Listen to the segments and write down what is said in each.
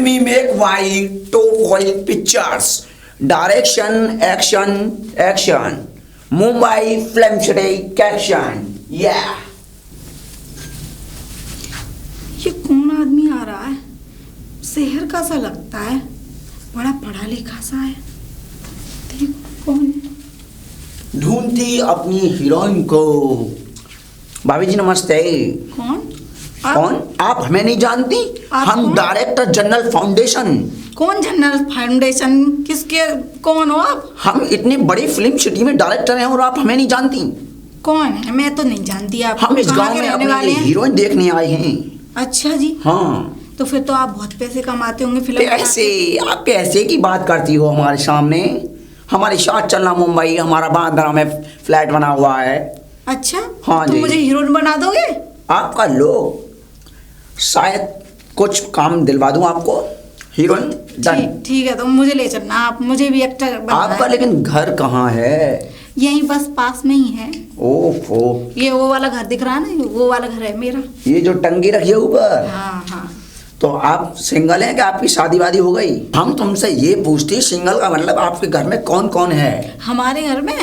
me make white to white pictures. Direction, action. Mumbai Film City action. Yeah. ये कौन आदमी आ रहा है? शहर का सा लगता है, बड़ा पढ़ा लिखा सा है। देखो कौन है? ढूंढती अपनी हीरोइन को। भाभी जी नमस्ते। कौन? कौन? आप हमें नहीं जानती? आप हम कौन? Director general foundation. कौन जनरल फाउंडेशन? किसके कौन हो आप? हम इतनी बड़ी फिल्म सिटी में डायरेक्टर हैं और आप हमें नहीं जानती? कौन है? मैं तो नहीं जानती आप। हम इस गांव में अपनी हीरोइन देखने आए हैं। अच्छा जी। हाँ। तो फिर तो आप बहुत पैसे कमाते होंगे फिल्म बना के। पैसे? आप पैसे की बात करती हो हमारे सामने? हमारी शॉट चलना मुंबई, हमारा बांद्रा में फ्लैट बना हुआ है। अच्छा। हाँ तो जी। मुझे हीरोइन बना दोगे? आपका लोग शायद कुछ काम दिलवा दूं आपको। Heroine done. ठीक है, तो मुझे ले चलना, आप मुझे भी एक्टर बनना आपका है। लेकिन घर कहाँ है? यहीं बस पास में ही है। ओफो, ये वो वाला घर दिख रहा है ना, वो वाला घर है मेरा। ये जो टंगी रखी है ऊपर? हाँ हाँ। तो आप सिंगल हैं कि आपकी शादी वादी हो गई? हम तुमसे ये पूछते सिंगल का मतलब आपके घर में कौन कौन है? हमारे घर में?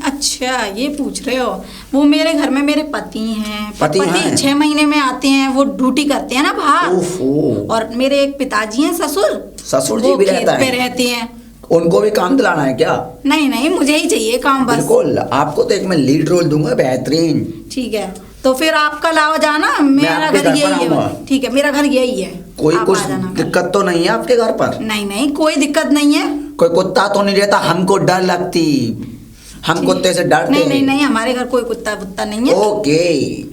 अच्छा ये पूछ रहे हो। वो मेरे घर में मेरे पति हैं। पति हैं? 6 महीने में आते हैं, वो ड्यूटी करते हैं ना बाहर। ओफो। और मेरे एक पिताजी हैं ससुर। ससुर जी वो भी खेत रहता पे है? रहते हैं। उनको भी काम दिलाना है क्या? नहीं मुझे ही चाहिए काम बस। बिल्कुल, आपको तो एक मैं लीड रोल दूंगा बेहतरीन। ठीक है, तो फिर आपका लाओ जाना, मेरा आपके घर घर पर यही आऊंगा। है। ठीक है, मेरा घर यही है। कोई आप कुछ आ जाना। दिक्कत तो नहीं है आपके घर पर? नहीं कोई दिक्कत नहीं है। कोई कुत्ता तो नहीं रहता? हमको डर लगती, हम कुत्ते से डरते। नहीं हमारे घर कोई कुत्ता वुत्ता नहीं है। Okay,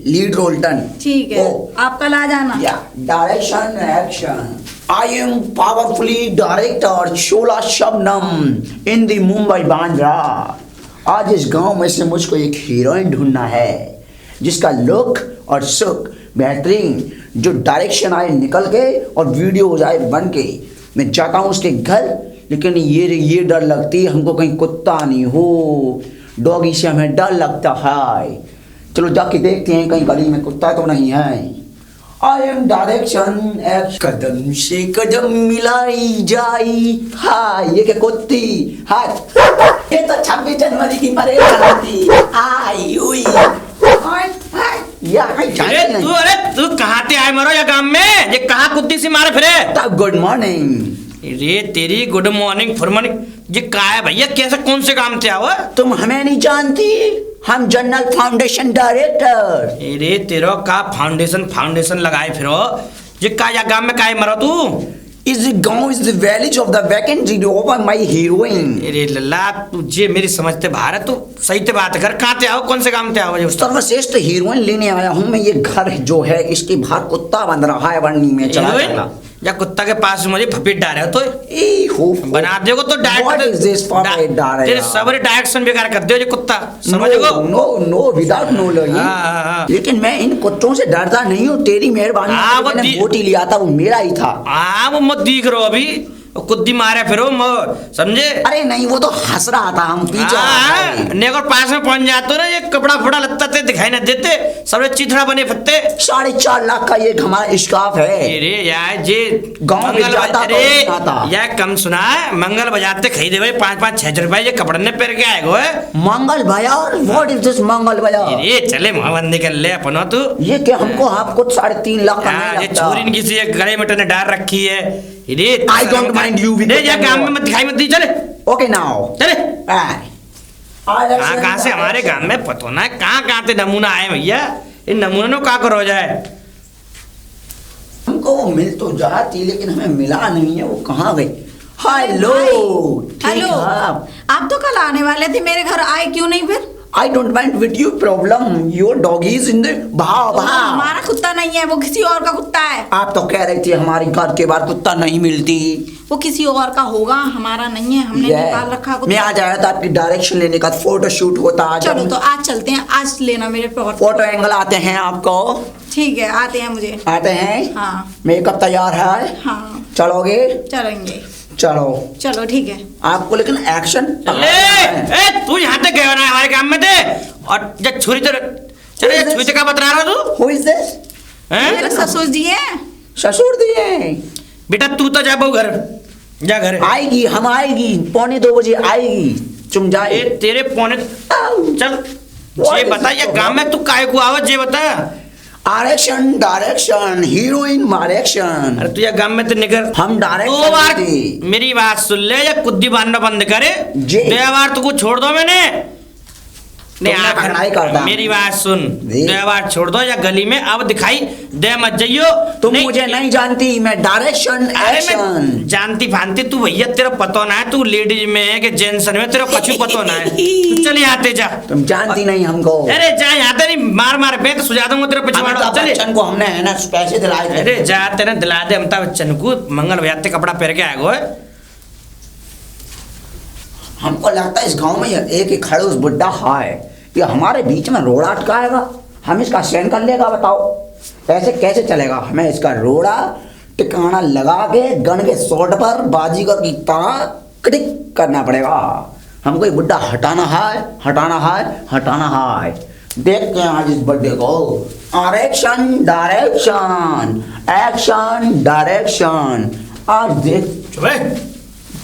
lead role done. ठीक है, आप कल आ जाना। Direction action. I am powerfully director Shola Shabnam in the Mumbai Bandra. आज इस गांव में से मुझको एक हीरोइन ढूंढना है जिसका लुक और सुख बेहतरीन, जो डायरेक्शन आए निकल के और वीडियो हो जाए बन के। मैं जाता हूँ उसके घर, लेकिन ये डर लगती है हमको कहीं कुत्ता नहीं हो। डॉगी से हमें डर लगता है। चलो जाके देखते हैं कहीं गली में कुत्ता तो नहीं है। I am direction action. कदम से कदम मिलाई जाई। हाय ये क्या कुत्ती? हाय ये तो 26 जनवरी की परेड कराती। आई हुई। अरे तू कहाँ ते आए मरो या गांव में? ये कहाँ कुत्ती से मारे फिरे? Good morning. अरे तेरी गुड मॉर्निंग फुरमॉर्निंग, ये का है भैया? कैसे कौन से काम से आओ? तुम हमें नहीं जानती? हम जनरल फाउंडेशन डायरेक्टर। अरे तेरो का फाउंडेशन लगाए फिरो? ये का या गांव में काहे मरो तू? Is the गांव is the village of the vacancy over my heroine। अरे लल्ला तुझे मेरी समझते भारत, तू सही से बात कर। कहाँ से आओ? कौन से काम से आओ? सर्वश्रेष्ठ हीरोइन लेने आया हूँ मैं। ये घर जो है इसके बाहर कुत्ता बंध रहा है बन्नी में। चला या कुत्ता के पास मुझे फपीट डाल रहे हो तो बना देगो तो डायरेक्ट तेरे सबरे डायरेक्शन बेकार कर दियो। ये कुत्ता समझो? No without no. लेकिन मैं इन कुत्तों से डरता नहीं हूँ। तेरी मेहरबानी मैंने वोट लिया था, वो मेरा ही था। वो मत दिख रहो अभी, कुद्दी मारे फिरो समझे? अरे नहीं, वो तो हंस रहा था। हम पीछे नेगर पास में पहुंच जाते ना, ये कपड़ा फड़ा लगता थे दिखाई ना देते, सब चिथड़ा बने फत्ते। 4.5 लाख का ये हमारा स्काफ है। अरे यार ये गांव में जाता तो यार कम सुना है, मंगल बजाते खरीदे भाई 5-5 6 रुपए ये कपड़े ने पहन के आएगो है। मंगल बाजार? व्हाट इज दिस मंगल बाजार? अरे चले मोहबंदी कर ले अपना तू। ये क्या हमको आपको 3.5 लाख का नहीं लगता? छोरी किसी गले में ने डाल रखी है। I don't mind you with या गांव में मत दिखाई मत दी। चले ओके नाउ चले। कहाँ से हमारे गांव में पता ना कहाँ से नमूना आए भैया। इन नमूनों का करो जाए? हमको वो मिल तो जाती लेकिन हमें मिला नहीं है। वो कहाँ गई? हेलो। हेलो, आप तो कल आने वाले थे मेरे घर, आए क्यों नहीं फिर? I don't mind with you problem. Your dog is in the भाव। हमारा कुत्ता नहीं है, वो किसी और का कुत्ता है। आप तो कह रहे थे हमारी घर के बाहर कुत्ता नहीं मिलती। वो किसी और का होगा, हमारा नहीं है। हमने निकाल रखा कुत्ता। मैं आज आया था आपकी डायरेक्शन लेने का, फोटो शूट होता आज। चलो तो आज चलते हैं, आज लेना मेरे फोटो एंगल आते हैं आपको? ठीक है, आते हैं मुझे। आते हैं? हाँ। मेकअप तैयार है? हाँ। चलोगे? चलेंगे। चलो ठीक है। आपको लेकिन एक्शन। तू यहाँ तक गया ना हमारे काम में थे, और जब छुरी तो चले छुरी का बता रहा तू। Who is this? मेरे ससुर जी हैं। ससुर जी हैं? बेटा तू तो जा बहु घर, जा घर। आएगी, हम आएगी 1:45 आएगी, तुम जाए। ए तेरे पौने चल ये बता, ये गांव में तू काय को आवत ये बता। आरक्षण डायरेक्शन हीरोइन मारेक्शन। अरे तू ये गांव में तो निकल, हम दो डायरेक्शन बार थे। मेरी बात सुन ले या कुद्दी बांधना बंद करे, जी। 2 बार तुझको छोड़ दो मैंने नहीं तुमने आखिर पढ़ाई करता। मेरी बात सुन, जी। 2 बार छोड़ दो या गली में अब दिखाई दे मत जाइयो। तुम मुझे नहीं जानती, मैं डायरेक्शन अरे एक्शन। मैं जानती भांति तू भैया, तेरा पतो ना है तू लेडीज में है कि जेंट्स में, तेरा कछु पतो ना है। तू चल यहाँ ते जा। तुम जानती नहीं हमको। अरे जा यहाँ ते नहीं, मार मार पे तो सुझा दूंगा तेरे पिछवाड़ा। अमिताभ चले बच्चन को हमने है ना पैसे दिलाए थे। अरे जा तेरे दिला दे अमिताभ बच्चन को, मंगल भैया कपड़ा पहन के आएगो। हमको लगता है इस गांव में एक ही खड़ूस बुड्ढा है, ये हमारे बीच में रोड़ा अटकाएगा, हम इसका सहन कर लेगा बताओ? ऐसे कैसे चलेगा? हमें इसका रोड़ा टिकाना लगा के गन के शॉट पर बाजीगर की तरह क्लिक करना पड़ेगा। हमको ये बुड्ढा हटाना है, हटाना है, हटाना है। देखते हैं आज इस बर्थडे को। आरक्षण डायरेक्शन, एक्शन डायरेक्शन। आज देख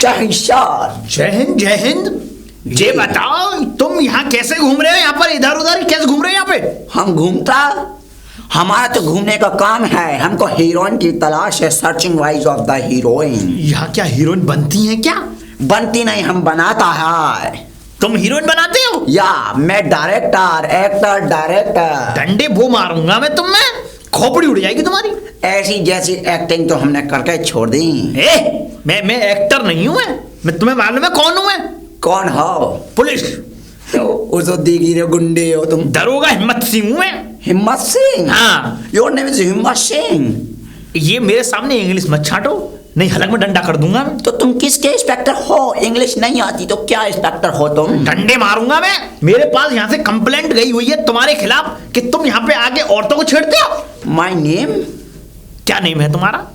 जय हिंद सर। जय हिंद, जय हिंद। ये बताओ तुम यहाँ कैसे घूम रहे हो? यहाँ पर इधर उधर कैसे घूम रहे हो यहाँ पे? हम घूमता, हमारा तो घूमने का काम है। हमको हीरोइन की तलाश है, searching wise of the heroine. यहाँ क्या हीरोइन बनती हैं क्या? बनती नहीं, हम बनाता है। तुम हीरोइन बनाते हो? या मैं डायरेक्टर, एक्टर, डायरेक्टर। डंडे वो मारूंगा मैं तुम में, खोपड़ी उड़ जाएगी तुम्हारी। ऐसी जैसी एक्टिंग तो हमने करके छोड़ दी। मैं एक्टर नहीं हूँ। मैं तुम्हें मालूम है कौन हूँ मैं? कौन हो? पुलिस। उस दिगी रे गुंडे हो तुम। दरोगा हिम्मत सिंह हूँ मैं। हिम्मत सिंह? हाँ। योर नेम इज हिम्मत सिंह। ये मेरे सामने इंग्लिश मत छाटो, नहीं हलक में डंडा कर दूंगा मैं। तो तुम किसके इंस्पेक्टर हो? इंग्लिश नहीं आती तो क्या इंस्पेक्टर हो तुम? डंडे मारूंगा मैं। मेरे पास यहाँ से कंप्लेंट गई हुई है तुम्हारे खिलाफ कि तुम यहाँ पे आके औरतों को छेड़ते हो। My name? क्या नेम है तुम्हारा?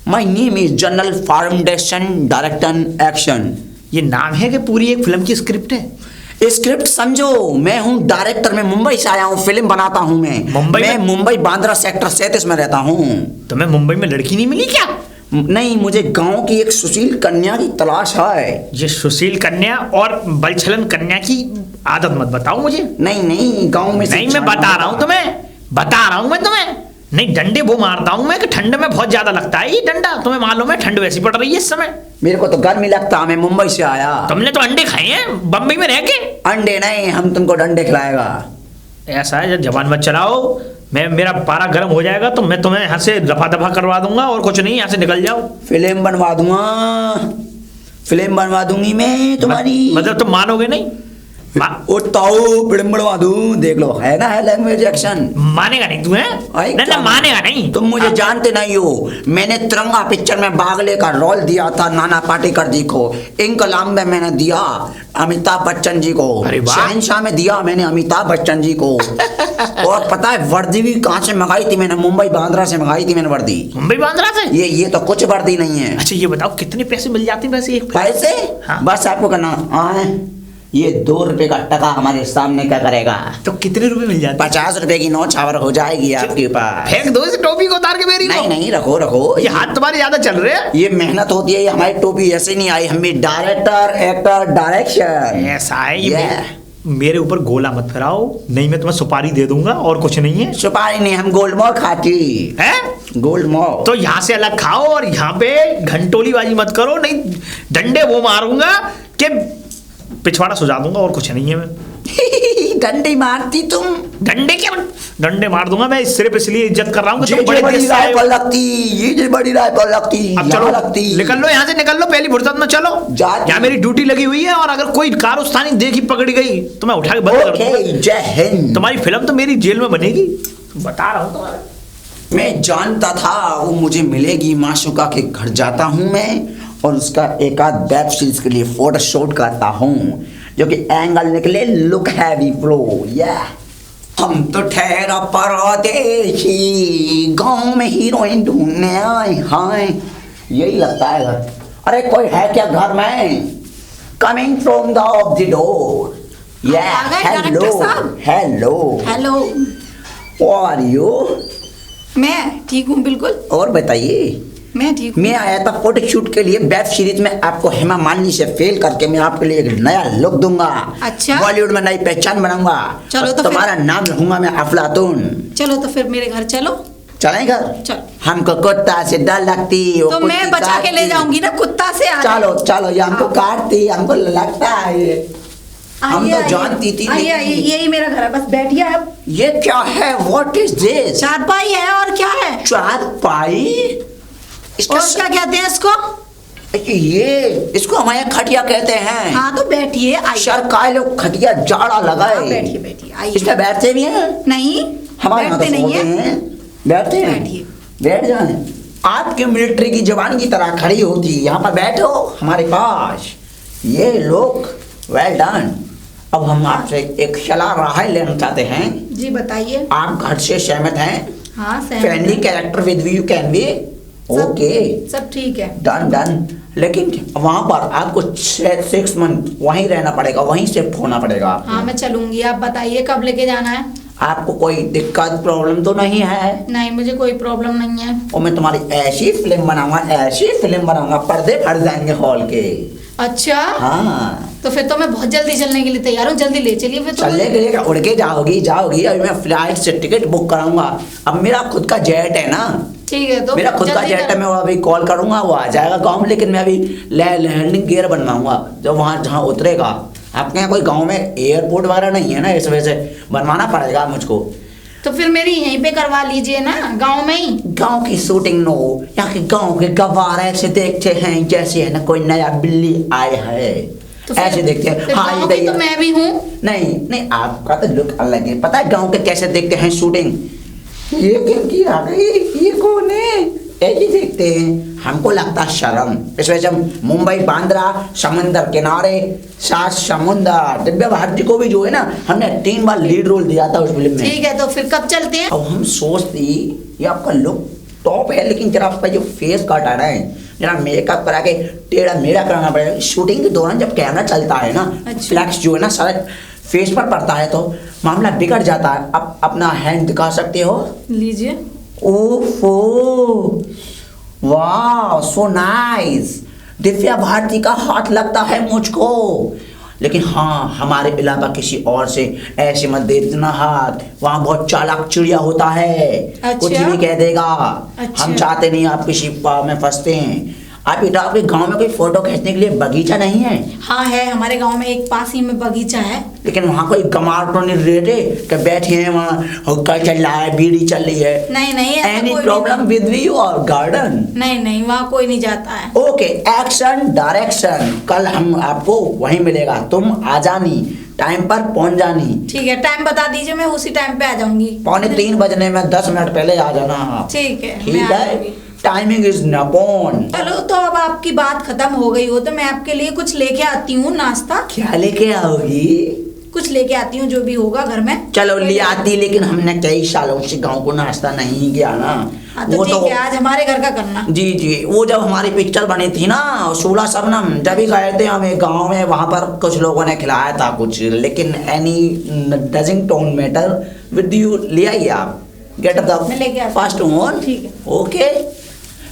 My name is general foundation director action. ये नाम है कि पूरी एक फिल्म की स्क्रिप्ट है? स्क्रिप्ट समझो, मैं हूँ डायरेक्टर, मैं मुंबई से आया हूँ, फिल्म बनाता हूँ मैं मुंबई बांद्रा सेक्टर 37 में रहता हूँ। तुम्हें मुंबई में लड़की नहीं मिली क्या? नहीं, मुझे गांव की एक सुशील कन्या की तलाश है। ये सुशील कन्या और बलछलन कन्या की आदत मत बताओ मुझे। नहीं, गांव में नहीं, मैं बता रहा हूँ तुम्हें, बता रहा हूँ मैं तुम्हें। नहीं, डंडे वो मारता हूँ मैं कि ठंड में बहुत ज्यादा लगता है ये डंडा। तुम्हें मालूम है ठंड वैसी पड़ रही है इस समय। मेरे को तो गर्मी लगता, मैं मुंबई से आया। तुमने तो अंडे खाए हैं बम्बई में रह के। अंडे नहीं, हम तुमको डंडे खिलाएगा। ऐसा है, जब जबान मत चलाओ, मेरा पारा गर्म हो जाएगा तो मैं तुम्हें यहाँ से दफा दफा करवा दूंगा और कुछ नहीं, यहाँ से निकल जाओ। फिल्म बनवा दूंगा, फिल्म बनवा दूंगी मैं तुम्हारी। मतलब तुम मानोगे नहीं? फिल्म बनवा दूं, देख लो, है ना, है लैंग्वेज एक्शन। मानेगा नहीं तू? है नहीं, मानेगा नहीं। तुम मुझे जानते नहीं हो। मैंने तिरंगा पिक्चर में बागले का रोल दिया था नाना पाटेकर जी को। इंकलाब में मैंने दिया अमिताभ बच्चन जी को। शहंशाह में दिया मैंने अमिताभ बच्चन जी को। और पता है वर्दी भी कहाँ से मंगाई थी मैंने? मुंबई बांद्रा से मंगाई थी मैंने वर्दी। मुंबई बांद्रा से? ये तो कुछ वर्दी नहीं है। अच्छा ये बताओ कितने पैसे मिल जाते हैं वैसे एक पैसे? हाँ? बस आपको करना ये 2 रुपए का टका हमारे सामने क्या करेगा? तो कितने रुपए मिल जाते? 50 रुपए की नोट छावर हो जाएगी आपके पास। फेंक दो इस टोपी को उतार के मेरी को। नहीं, रखो। ये हाथ तुम्हारे ज्यादा चल रहे हैं। ये मेहनत होती है, हमारी टोपी ऐसे नहीं आई। हम भी डायरेक्टर, एक्टर, डायरेक्शन। ऐसा है ये। मेरे ऊपर गोला मत फिराओ, नहीं मैं तुम्हें सुपारी दे दूंगा और कुछ नहीं है। सुपारी नहीं, हम गोल्ड मोर खाती है। गोल्ड मोर तो यहाँ से अलग खाओ और यहाँ पे घंटोली बाजी मत करो, नहीं डंडे वो मारूंगा कि पिछवाड़ा सुझा दूंगा और कुछ नहीं है मैं। डंडे मारती तुम? डंडे क्या? डंडे मार दूंगा मैं, सिर्फ इसलिए इज्जत कर रहा हूँ कि तुम बड़े बड़ी राइफल लगती, ये बड़ी राइफल लगती। अब चलो लगती, निकल लो यहाँ से, निकल लो पहली फुर्सत में चलो। यहाँ मेरी ड्यूटी लगी हुई है और अगर कोई कारस्तानी देखी पकड़ी गई तो मैं उठा के बंद कर दूंगा। जय हिंद। तुम्हारी फिल्म तो मेरी जेल में बनेगी, बता रहा हूँ तुम्हारे। मैं जानता था वो मुझे मिलेगी। माशुका के घर जाता हूँ मैं और उसका एक आध वेब सीरीज के लिए फोटो शूट करता हूँ जो कि एंगल निकले, लुक हैवी फ्लो। हम तो ठहरा परदेशी, गांव में हीरोइन ढूंढने आए हैं। यही लगता है घर। अरे कोई है क्या घर में? Coming from the of the door. Hello, how are you? मैं ठीक हूँ बिल्कुल। और बताइए, मैं ठीक हूँ। मैं आया था फोटो शूट के लिए वेब सीरीज में, आपको हेमा मालिनी से फेल करके मैं आपके लिए एक नया लुक दूंगा। अच्छा। बॉलीवुड में नई पहचान बनाऊंगा। चलो और तो फिर- तुम्हारा नाम रखूंगा मैं अफलातून। चलो तो फिर मेरे घर चलो। चलें घर? चलो। हमको कुत्ता से डर लगती, वो तो मैं कुत्ती बचा के ले काटती। जाऊंगी ना कुत्ता से। चलो चलो, ये हमको काटती, हमको लगता है ये। हम तो जानती थी आइए आइए, लेकिन यही मेरा घर है, बस बैठिए आप। ये क्या है? What is this? चारपाई है और क्या है? चारपाई? इसका और क्या कहते हैं इसको? ये इसको हमारे यहाँ खटिया कहते हैं। हाँ तो बैठिए, आइए। सरकार लोग खटिया जाड़ा लगाए। हाँ, बैठिए बैठिए, आइए। इसमें बैठते भी हैं? नहीं, हमारे यहाँ तो बैठते नहीं सोते है। हैं। बैठते हैं? बैठिए। बैठ जाए। आपके मिलिट्री की जवान की तरह खड़ी होती, यहाँ पर बैठो हमारे पास। ये लोग वेल डन। अब हम आपसे एक सलाह राय लेना चाहते हैं। जी बताइए। आप घर से सहमत हैं? हाँ फ्रेंडली सहमत। Character with you can be okay. सब ठीक है। Done done. लेकिन वहां पर आपको 6 मंथ वहीं रहना पड़ेगा, वहीं शिफ्ट होना पड़ेगा। हाँ मैं चलूंगी। आप बताइए कब लेके जाना है? आपको कोई दिक्कत प्रॉब्लम तो नहीं है? नहीं, मुझे कोई प्रॉब्लम नहीं है। और मैं तुम्हारी ऐसी फिल्म बनाऊंगा, पर्दे फट जाएंगे हॉल के। अच्छा। हाँ। तो फिर तो मैं बहुत जल्दी चलने के लिए तैयार हूँ, जल्दी ले चलिए फिर तो। चलने के लिए उड़ के जाओगी। अभी मैं फ्लाइट से टिकट बुक कराऊंगा। अब मेरा खुद का जेट है ना। ठीक है, तो मेरा खुद का जल्दी जेट है, मैं वो अभी कॉल करूंगा, वो आ जाएगा गांव में। लेकिन मैं अभी लैंडिंग गियर बनवाऊंगा जो वहाँ जहाँ उतरेगा। आपके यहाँ कोई गांव में एयरपोर्ट वगैरह नहीं है ना, इस वजह से बनवाना पड़ेगा मुझको। तो फिर मेरी यहीं पे करवा लीजिए ना, गांव में ही। गांव की शूटिंग नो, यहाँ के गांव के गवार ऐसे देखते हैं जैसे है ना कोई नया बिल्ली आया है। तो फिर- ऐसे देखते हैं। फिर हाँ गांव की तो मैं भी हूँ। नहीं, आपका तो लुक अलग है। पता है गांव के कैसे देखते हैं शूटिंग? ये किनकी आ गई, ये कौन है, ऐसे देखते हैं। हमको लगता है शर्म, इस वजह से हम मुंबई बांद्रा समंदर किनारे सात समुंदर दिव्या भारती को भी जो है ना हमने 3 बार लीड रोल दिया था उस फिल्म में। ठीक है, तो फिर कब चलते हैं? अब हम सोचती ये आपका लुक टॉप है, लेकिन जरा आपका जो फेस कट आ रहा है, जरा मेकअप करा के टेढ़ा मेढ़ा कराना पड़ेगा। शूटिंग के दौरान जब कैमरा चलता है ना, अच्छा। फ्लैक्स जो है ना सारा फेस पर पड़ता है तो मामला बिगड़ जाता है। अब अपना हैंड दिखा सकते हो? लीजिए। ओफो, वाह सो नाइस। दिव्या भारती का हाथ लगता है मुझको। लेकिन हाँ, हमारे अलावा किसी और से ऐसे मत दे देना हाथ, वहाँ बहुत चालाक चिड़िया होता है। अच्छा। कुछ भी कह देगा। अच्छा। हम चाहते नहीं आप किसी पाव में फंसते हैं। आप बेटा, आपके गांव में कोई फोटो खींचने के लिए बगीचा नहीं है? हाँ है, हमारे गांव में एक पास ही में बगीचा है। लेकिन वहाँ कोई गमार तो नहीं रहते कि बैठे हैं वहाँ हुक्का चल रहा है, बीड़ी चल रही है? नहीं नहीं, ऐसा एनी कोई प्रॉब्लम विद यू और गार्डन? नहीं नहीं, वहाँ कोई नहीं जाता है। ओके, एक्शन डायरेक्शन कल हम आपको वहीं मिलेगा। तुम आ जानी, टाइम पर पहुंच जानी। ठीक है, टाइम बता दीजिए, मैं उसी टाइम पे आ जाऊंगी। 2:45 बजने में 10 मिनट पहले आ जाना आप। ठीक है, ठीक मैं आ है, जाऊंगी। टाइमिंग इज नपोन। चलो, तो अब आपकी बात खत्म हो गई हो तो मैं आपके लिए कुछ लेके आती हूँ, नाश्ता क्या लेके आओगी? कुछ लेके आती हूँ जो भी होगा घर में। चलो ले आती, लेकिन हमने कई सालों से गांव को नाश्ता नहीं किया ना। हाँ तो ठीक है, आज हमारे घर का करना। जी, वो जब हमारी पिक्चर बनी थी ना 16 शबनम, जब भी गए थे हमें गांव में, वहां पर कुछ लोगों ने खिलाया था कुछ। लेकिन any doesn't don't matter with you, ले आइए आप गेटअप मैं लेके आती हूँ। First one. ठीक है। ओके,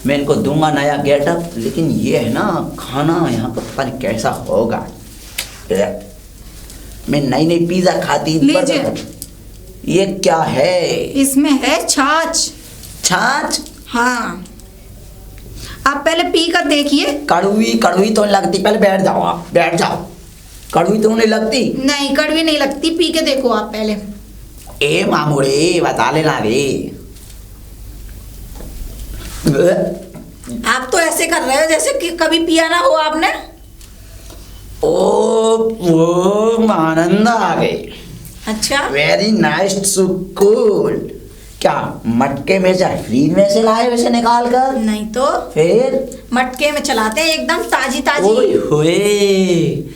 मैं इनको दूंगा नया गेटअप। लेकिन ये है ना खाना यहाँ पर पता नहीं कैसा होगा। मैं नई पिज्जा खाती। लीजिए। ये क्या है? इसमें है छाछ। छाछ? हाँ, आप पहले पी कर देखिए। कड़वी तो नहीं लगती। पहले बैठ जाओ, आप बैठ जाओ। कड़वी तो नहीं लगती? नहीं, कड़वी नहीं लगती, पी के देखो आप पहले। ए मामूड़ी बता ले लागे। आप तो ऐसे कर रहे हो जैसे कि कभी पिया ना हो आपने। ओ वो आनंद आ गए। अच्छा। Very nice so cool. क्या मटके में से फ्रीज में से लाए वैसे निकाल कर? नहीं तो फिर मटके में चलाते हैं, एकदम ताजी ताजी। ओए होए,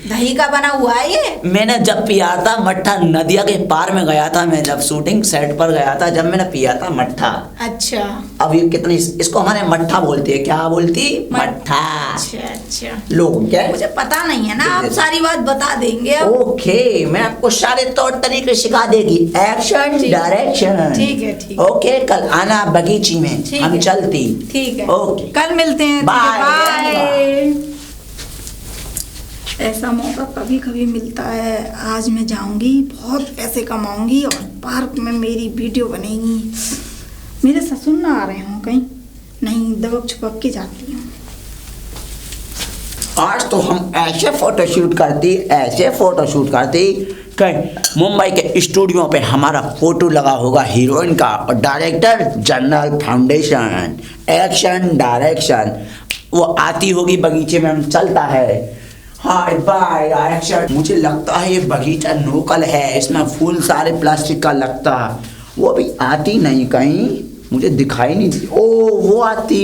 दही का बना हुआ है ये। मैंने जब पिया था मट्ठा, नदिया के पार में गया था मैं, जब शूटिंग सेट पर गया था, जब मैंने पिया था मट्ठा। अच्छा अब ये कितनी, इसको हमारे मट्ठा बोलती है, क्या बोलती? मट्ठा। अच्छा लोग क्या है? मुझे पता नहीं है ना, आप सारी बात बता देंगे अब। ओके, मैं आपको सारे तौर तरीके सिखा देगी। एक्शन, ठीक। डायरेक्शन। ठीक है, ठीक। ओके, कल आना बगीची में, ठीक हम है। चलती। ठीक है, ओके, कल मिलते हैं। बाय। बाय। ऐसा मौका कभी कभी मिलता है। आज मैं जाऊंगी, बहुत पैसे कमाऊंगी और पार्क में मेरी वीडियो बनेगी। मेरे ससुर ना आ रहे हों कहीं, नहीं दबक छुपक के जाती हूँ। आज तो हम ऐसे फोटोशूट करती, ऐसे फोटोशूट करती कि मुंबई के स्टूडियो पे हमारा फोटो लगा होगा हीरोइन का, और director general foundation. Action, direction, वो आती होगी बगीचे में, हम चलता है। Hi bye direction. मुझे लगता है ये बगीचा लोकल है, इसमें फूल सारे प्लास्टिक का लगता, वो भी आती नहीं कहीं, मुझे दिखाई नहीं दी। ओ वो आती।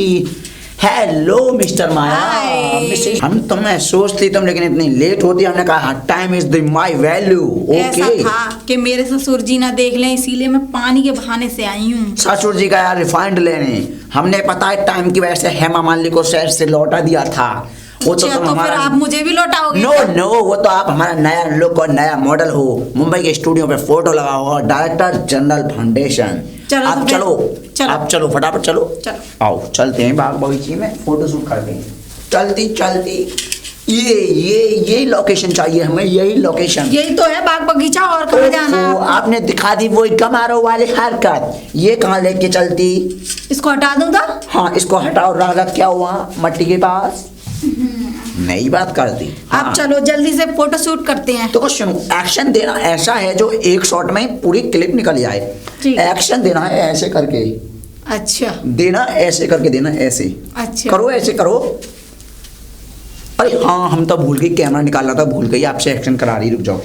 हेलो मिस्टर माया। Hi. हम तुम्हें सोचती तुम, लेकिन इतनी लेट होती। हमने कहा time is the my value. ऐसा ओके, था कि मेरे ससुर जी ना देख लें, इसीलिए मैं पानी के बहाने से आई हूँ। ससुर जी का यार रिफाइंड लेने, हमने पता है टाइम की वजह से हेमा मालिनी को शहर से लौटा दिया था। वो अच्छा, तो फिर आप मुझे भी लौटाओगे? नो नो, वो तो आप हमारा नया लुक और नया मॉडल हो। मुंबई के स्टूडियो पे फोटो लगा हुआ, डायरेक्टर जनरल फाउंडेशन। चलो आप तो चलो, चलो। आप चलो, फटाफट चलो। चलो। आओ चलते हैं बाग बगीचे में, फोटो शूट करते हैं। चलती चलती, ये लोकेशन चाहिए हमें, यही लोकेशन। यही तो है बाग बगीचा, और कहाँ जाना है ओफो, आपको? आपने दिखा दी वही गमारो वाली हरकत। ये कहाँ लेके चलती? इसको हटा दूँ था? हाँ, इसको हटाओ। रगत क्या हुआ मट्टी के पास? नई बात कर दी। आप चलो जल्दी से फोटो शूट करते हैं। तो कुछ एक्शन देना ऐसा है जो एक शॉट में पूरी क्लिप निकल जाए। ठीक। एक्शन देना है ऐसे करके अच्छा देना, ऐसे करके देना, ऐसे अच्छा करो, ऐसे करो। अरे हाँ, हम तो भूल गई, कैमरा निकालना था, भूल गई। आपसे एक्शन करा रही, रुक जाओ।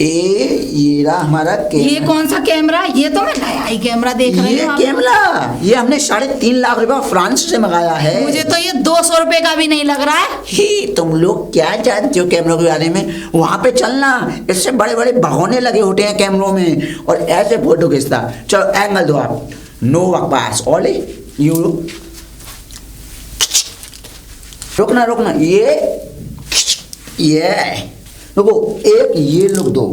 ये रहा हमारा ये कैमरा। कौन सा कैमरा? ये तो मैं नया ही कैमरा देख रही ये हूँ। कैमरा ये हमने 3.5 लाख रुपए फ्रांस से मंगाया है। मुझे तो ये 200 रुपए का भी नहीं लग रहा है। ही, तुम लोग क्या जानते हो कैमरों के बारे में? वहां पे चलना, इससे बड़े बड़े भगोने लगे होते हैं कैमरों में, और ऐसे फोटो खींचता। चलो एंगल दो आप, नो बकवास। ओले यू रुकना रुकना, ये रुको, एक ये लुक दो।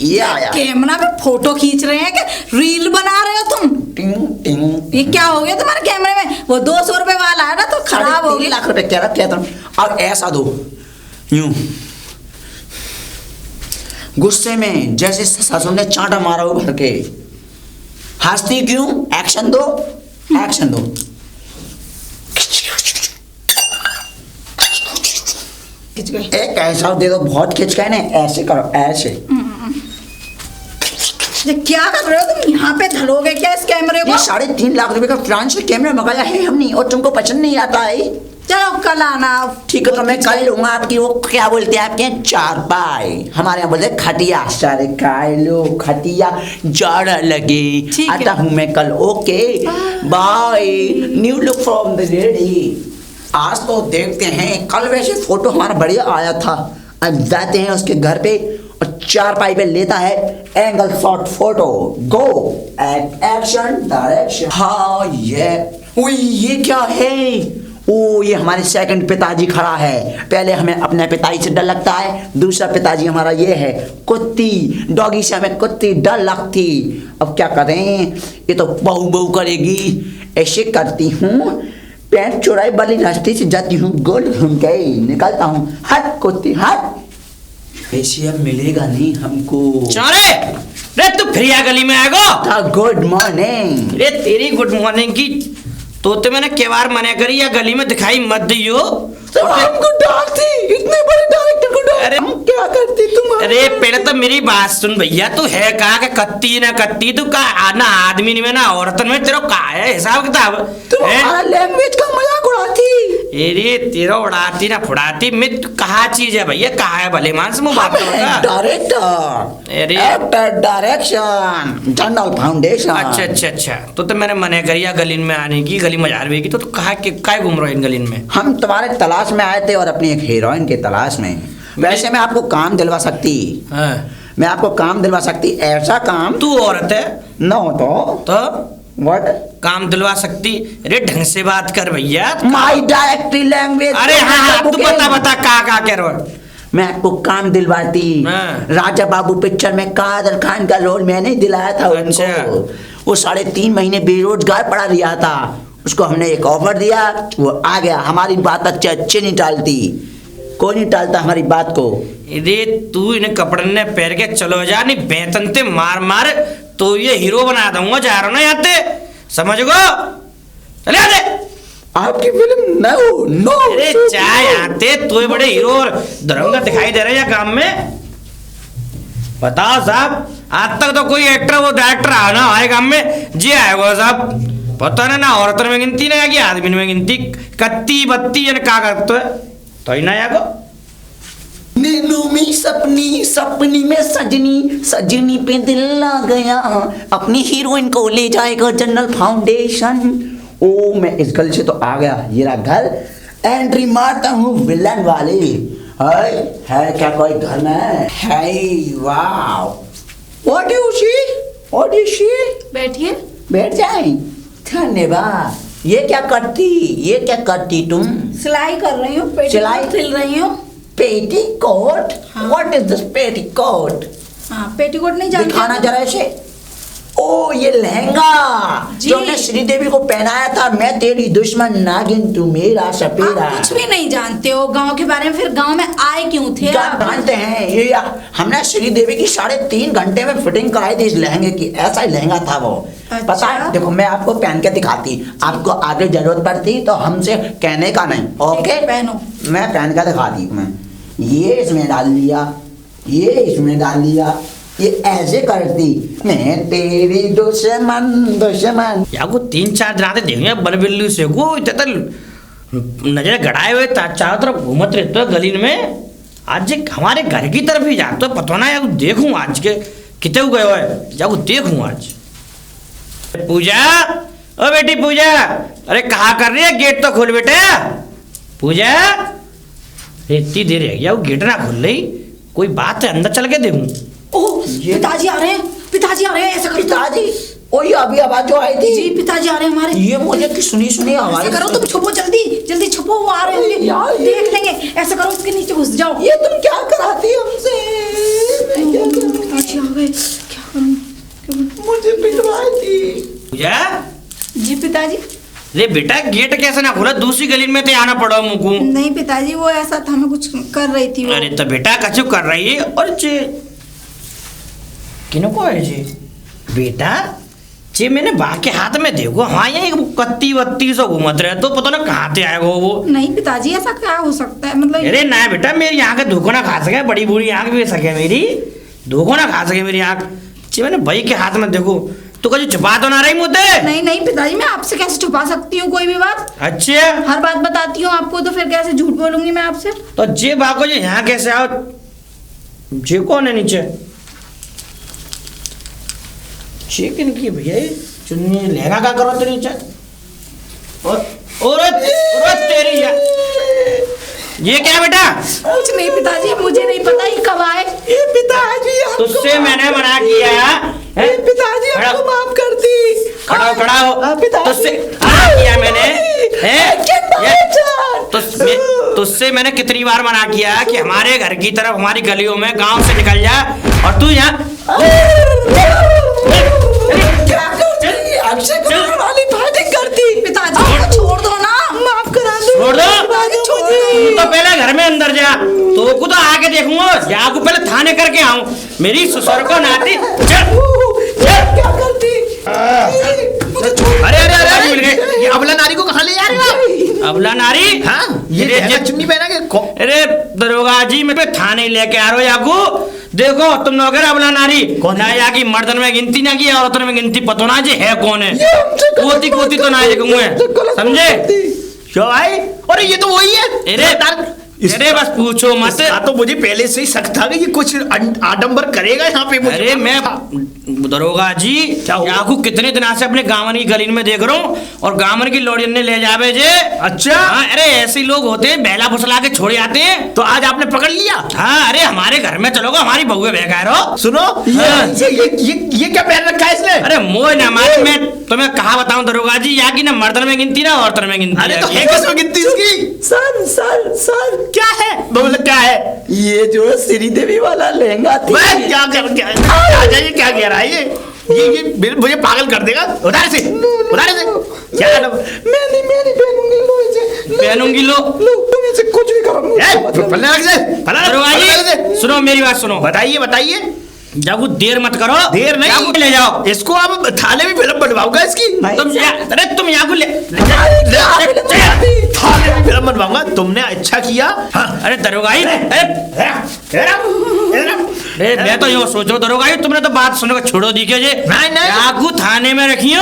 ये आया। कैमरा में फोटो खींच रहे हैं कि रील बना रहे हो तुम? टिंग टिंग। ये क्या हो गया तुम्हारे कैमरे में? वो 200 रुपए वाला है ना, तो खराब हो 3.5 गया। लाख रुपए कह रहा तुम। अब ऐसा दो, यूं गुस्से में, जैसे ससुर ने चांटा मारा हो भर के। हंसती क्यों? एक्शन दो, एक्शन दो। खींच गए। एक ऐसा दे दो, बहुत खिंच गए ना, ऐसे करो, ऐसे। ये क्या कर रहे हो तुम? यहाँ पे धरोगे क्या इस कैमरे ये को? 3.5 लाख रुपए का फ्रांस से कैमरा मंगाया है हमने, और तुमको पसंद नहीं आता है? चलो कल आना आप। ठीक है, तो मैं कल लूंगा आपकी वो, क्या बोलते हैं आपके यहाँ, चारपाई। हमारे यहाँ बोलते हैं खटिया। सारे काय लो खटिया, जाड़ा लगे, ठीक है। आता हूँ मैं कल। Okay bye, new look from the ready. आज तो देखते हैं, कल वैसे फोटो हमारा बढ़िया आया था। अब जाते हैं उसके घर पे, और चारपाई पे लेता है एंगल शॉट फोटो। गो एक्शन डायरेक्शन। हाँ ये क्या है? ओ, ये हमारे सेकंड पिताजी खड़ा है। पहले हमें अपने पिताजी से डर लगता है, दूसरा पिताजी हमारा ये है कुत्ती। डॉगी से हमें कुत्ती डर लगती। अब क्या करें, ये तो बहू बहू करेगी। ऐसे करती हूँ, पैंट चौड़ाई वाली रास्ते से जाती हूँ, गोल घूम के निकलता हूँ। हट कुत्ती हट। ऐसे अब मिलेगा नहीं हमको। चारे रे, तू फिर यहाँ गली में आएगा? Good morning. रे तेरी गुड मॉर्निंग की तो मैंने केवार मना करी, या गली में दिखाई मत दियो। तो हमको डांटती, इतने बड़े डायरेक्टर को डांट। अरे हम क्या करती तुम? अरे पहले तो मेरी बात सुन भैया, तू है कहा के कत्ती ना कत्ती, तू का ना आदमी में ना औरतन में, तेरा का है हिसाब किताब? तुम हमारा लैंग्वेज का मजाक उड़ाती। अरे तेरा उड़ाती ना फुड़ाती मित कहा चीज है भैया, कहा है भले मानस मुंह बात होगा। डायरेक्टर, अरे एक्टर, डायरेक्शन, जनरल फाउंडेशन। अच्छा तो मैंने मने करिया गलीन में आने की, गली में जा रही की, तो कहा कि काय घूम रहे हो इन गलीन में? हम तुम्हारे तलाश में आए थे और अपनी एक हीरोइन के तलाश में। वैसे मैं आपको काम दिलवा सकती, हाँ। मैं आपको काम दिलवा सकती, ऐसा काम। तू औरत है न हो तो व्हाट? काम दिलवा सकती? अरे ढंग से बात कर भैया। My directory language. अरे हाँ तू बता का कह रहे हो? मैं आपको काम दिलवाती। हाँ। राजा बाबू पिक्चर में कादर खान का रोल मैंने दिलाया था अच्छा। उनको। वो 3.5 महीने बेरोजगार पड़ा रहा था, उसको हमने एक ऑफर दिया, वो आ गया। हमारी बात अच्छे नहीं टालती, कोई नहीं टालता हमारी बात को। अरे तू इन्हें कपड़े ने पैर के चलो जा, नहीं बेतन ते मार तो ये हीरो बना दूंगा। जा रहा ना यहाँ ते, समझ गो? चले आ दे आपकी फिल्म नो। अरे चाय आते तो बड़े हीरो और दरंगा दिखाई दे रहे हैं काम में। बताओ साहब, आज तक तो कोई एक्टर वो डायरेक्टर आना आए काम में जी आएगा साहब। पता ना औरतों में गिनती ना कि आदमी में गिनती, कत्ती बत्ती का करते है तो ही ना आएगा। नीलू में सपनी में सजनी पे दिल आ गया, अपनी हीरोइन को ले जाएगा जनरल फाउंडेशन। ओ मैं इस गली से तो आ गया, ये रहा घर। एंट्री मारता हूँ विलन वाले। है क्या कोई घर में? है वाओ। What is she? बैठिए। बैठ जाए। धन्यवाद। ये क्या करती तुम? सिलाई कर रही हूँ, सिलाई? सिल रही हूँ। पेटीकोट? हाँ। What is this petticoat? हाँ, पेटीकोट नहीं जानते? दिखाना जरा ऐसे। ओ ये लहंगा जी। जो ने श्रीदेवी को पहनाया था, मैं तेरी दुश्मन नागिन तू मेरा सपेरा। आप कुछ भी नहीं जानते हो गांव के बारे में, फिर गांव में आए क्यों थे क्या आप? जानते हैं ये हमने श्रीदेवी की 3.5 घंटे में फिटिंग कराई थी इस लहंगे की। ऐसा ही लहंगा था वो। अच्छा। पता है, देखो मैं आपको पहन के दिखाती, आपको आगे जरूरत पड़ती तो हमसे कहने का नहीं। ओके पहनो। मैं पहन के दिखाती हूँ। मैं ये इसमें डाल लिया, ये इसमें डाल लिया, ये ऐसे करती, मैं तेरी दुश्मन। या को 3-4 दिन आते देखेंगे बन बिल्लू से को इतना नजर गड़ाए हुए चारों तरफ घूमत रहते हो गली में। आज एक हमारे घर की तरफ ही जाते हो, पता ना या देखूं आज के कितने गए हुए, जाओ देखूं आज। पूजा, ओ बेटी पूजा, अरे कहा कर रही है? गेट तो खोल बेटे। पूजा इतनी देर है क्या वो गेट ना खोल रही? कोई बात है, अंदर चल के देखूं। ओह, पिताजी आ रहे हैं, ऐसा करो। पिताजी? ओ ये अभी आवाज जो आई थी। जी पिताजी आ रहे हैं हमारे। ये मुझे की सुनी आवाज। ऐसा करो तुम छुपो, जल्दी छुपो, वो आ रहे होंगे, यार, देख लेंगे। ऐसा करो उसके नीचे घुस जाओ। ये तुम क्या कराती हमसे? पिताजी आ गए, क्या करूं? मुझे पिटवाई थी। पूजा, जी पिताजी। अरे बेटा गेट कैसे ना खोला? दूसरी गली में तो आना पड़ा मुझको। नहीं पिताजी, वो ऐसा था, मैं कुछ कर रही थी वो। अरे तो बेटा कछु कर रही है और जे किनको है जी बेटा जे मैंने बा के हाथ में देखो। हाँ ये कत्ती सो घूमत रहे तो पता ना कहाँ से आएगा वो। नहीं पिताजी, ऐसा क्या हो सकता है? मतलब अरे ना बेटा, मेरी आँख धोखो ना खा सके, बड़ी बूढ़ी आँख भी सके मेरी, धोखो ना खा सके मेरी आँख। जे मैंने भाई के हाथ में देखो तो कभी छुपा तो ना रही मुझे? नहीं पिताजी, मैं आपसे कैसे छुपा सकती हूँ कोई भी बात? अच्छा, हर बात बताती हूँ आपको, तो फिर कैसे झूठ बोलूंगी मैं आपसे? तो जे भागो जी यहाँ कैसे आओ? जे कौन है नीचे? चिकन की भैया चुन्नी लहंगा का करो तो नीचे। और तेरी ये क्या बेटा? कुछ नहीं पिताजी, मुझे नहीं पता ये कब आए। ये पिताजी तुझसे मैंने मना किया है? पिताजी आपको माफ कर दी। खड़ा हो। पिताजी तुझसे मना किया मैंने? तुझसे मैंने कितनी बार मना किया कि हमारे घर की तरफ, हमारी गलियों में, गांव से निकल जा, और तू यहाँ पिताजी छोड़ दो ना, माफ करा दो। छोड़ दो। तू तो पहले घर में अंदर जा, तो को तो आके देखूंगा, जा को पहले थाने करके आऊं। मेरी ससुर को नाती क्या करती? अरे मिल गए। ये अबला नारी को कहाँ ले जा रहे हो? अबला नारी? हाँ, ये लहंगा चुन्नी पहना के अरे दरोगा जी, मैं थाने लेके आ रहा हूँ याकू। देखो तुम लोग अबला नारी ना या की मर्दन में गिनती ना की, औरतन में गिनती पतो ना जी है कौन है। कोती तो ना देखूंगे, समझे? क्यों भाई? अरे ये तो वही है। अरे बस पूछो मत। इसका तो मुझे पहले से ही शक था कि ये कुछ आडंबर करेगा यहाँ पे मुझे। अरे मैं दरोगा जी क्या हुआ? आपको कितने दिन से अपने गांवन की गली में देख रहा हूँ और गांवन की लौड़ियन ने ले जावे जे। अच्छा। हाँ, अरे ऐसे लोग होते हैं बेला फुसला के छोड़ जाते हैं। तो आज आपने पकड़ लिया? हाँ, अरे हमारे घर में चलोगे, हमारी बहुए बेकार हो। सुनो, ये क्या पहन रखा है इसने? अरे मोह ना मार, मैं तुम्हें कहा बताऊं दरोगा जी, यहाँ की ना मर्दन में गिनती ना औरतन में गिनती। अरे तो ये किसमें गिनती इसकी? सर क्या है बोले? क्या है ये जो श्रीदेवी वाला लहंगा थी। मैं क्या कह रहा है ये मुझे पागल कर देगा। उधार से क्या मैं नहीं पहनूंगी। पहनूंगी लो तुम इसे कुछ भी करो। दरोगा जी सुनो, मेरी बात सुनो। बताइए। जागू देर मत करो। देर नहीं, जागू ले जाओ इसको। अब थाने में फिल्म बनवाऊंगा इसकी। तुम यहाँ को ले थाने में फिल्म बनवाऊंगा। तुमने अच्छा किया। अरे दरोगा जी, अरे मैं तो यूँ सोच रहा हूँ दरोगा जी, तुमने तो बात सुनो छोड़ो दी के जे। नहीं याकू थाने में रखियो,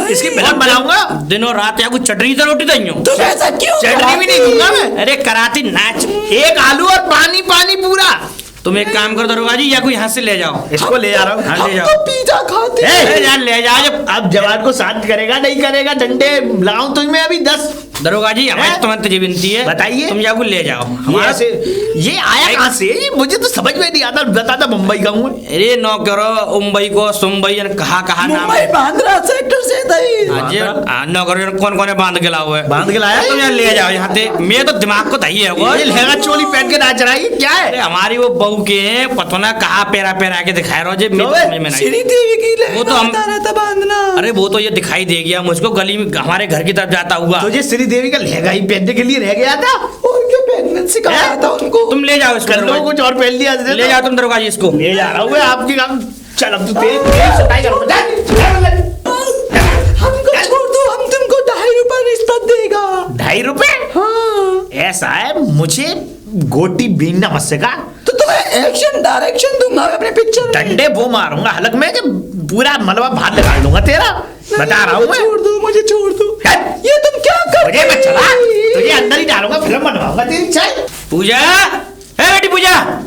इसकी फिल्म बनाऊंगा। दिनों रात याकू चटनी तो रोटी दइयो। तुम ऐसा क्यों? चटनी भी नहीं दूंगा मैं। अरे कराती नाच, एक आलू और पानी पूरा। तुम एक काम करो दरोगा जी, या कोई यहाँ से ले जाओ। इसको ले जा रहा हूँ। हाँ, ले जाओ। तो पिज्जा खाते अरे यार ले जाओ। अब जवान को शांत करेगा नहीं करेगा, डंडे लगाऊं तुम्हें अभी 10। दरोगा जी हमारी तुम्हें तुझे विनती है, बताइए। तुम जाओ ले जाओ। हमारा से ये आया कहाँ से? ये मुझे तो समझ में नहीं आता। बताता मुंबई का हूँ। अरे नो करो मुंबई को सुंबई कहा नाम मुंबई बांद्रा सेक्टर से थी। नो करो कौन बांध के लाओ है? बांध के लाया? तुम यार ले जाओ यहाँ से। मैं तो दिमाग को दही है वो। ये लहंगा चोली पहन के नाच रहा है, ये क्या है? अरे हमारी वो बहू के पतोना कहा पेरा के दिखाए रहो जे समझ में नहीं। श्रीदेवी की वो तो हम रहता बांधना। अरे वो तो ये दिखाई दे गया मुझको गली में हमारे घर की तरफ जाता हुआ। तो ये श्रीदेवी का लहंगा ही पहनने के लिए रह गया था। और क्या पहनने सिखाया था उनको? तुम ले जाओ इसको। कल कुछ और पहन लिया। ले जाओ तुम दरोगा जी इसको। ले जा रहा हूँ आपकी काम। चल अब तू तेज सटाई करो। हमको छोड़ दो, हम तुमको 2.5 रुपए रिश्वत देगा। 2.5 रुपए? हाँ। ऐसा है, मुझे गोटी बीनना मत सिखा। तो तुम्हें एक्शन डायरेक्शन दूंगा अपने पिक्चर में। डंडे वो मारूंगा हलक में कि पूरा मलबा बाहर निकाल दूंगा तेरा। बता रहा हूँ मैं। मुझे छोड़ दो। ये तुम क्या कर मुझे मत चला, तुझे अंदर ही डालूंगा, फिल्म बनवाऊंगा तेरी। चल पूजा, है बेटी पूजा।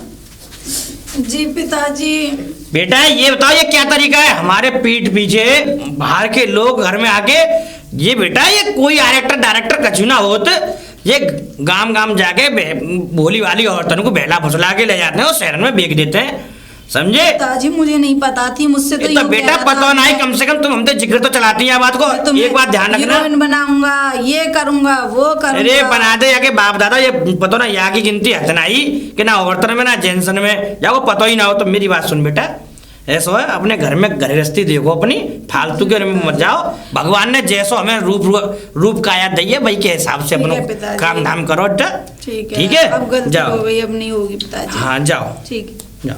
जी पिताजी। बेटा ये बताओ ये क्या तरीका है हमारे पीठ पीछे बाहर के लोग घर में आके? ये बेटा ये कोई डायरेक्टर कछु ना होत, ये गांव जाके भोली वाली औरतों को बेला फुसला के ले जाते हैं और शहर में बेच देते हैं, समझे? पिताजी मुझे नहीं पता थी, मुझसे तो तो बेटा पता नहीं, कम से कम तुम हमसे जिक्र तो चलाती है बात को। एक बात ध्यान रखना, हीरोइन बनाऊंगा, ये करूंगा, वो करूंगा। अरे बना दे जाके बाप दादा, ये पता ना यहाँ की गिनती है ना ही कि ना औरतन में ना जेंसन में, या वो पता ही ना हो। तो मेरी बात सुन बेटा, ऐसा है अपने घर में गृहस्थी देखो अपनी, फालतू के में मत जाओ। भगवान ने जैसो हमें रूप काया दिए भाई के हिसाब से अपना काम धाम करो। ठीक है, अब गलती हो गई, अब नहीं होगी पिताजी। हाँ जाओ, ठीक है, जाओ।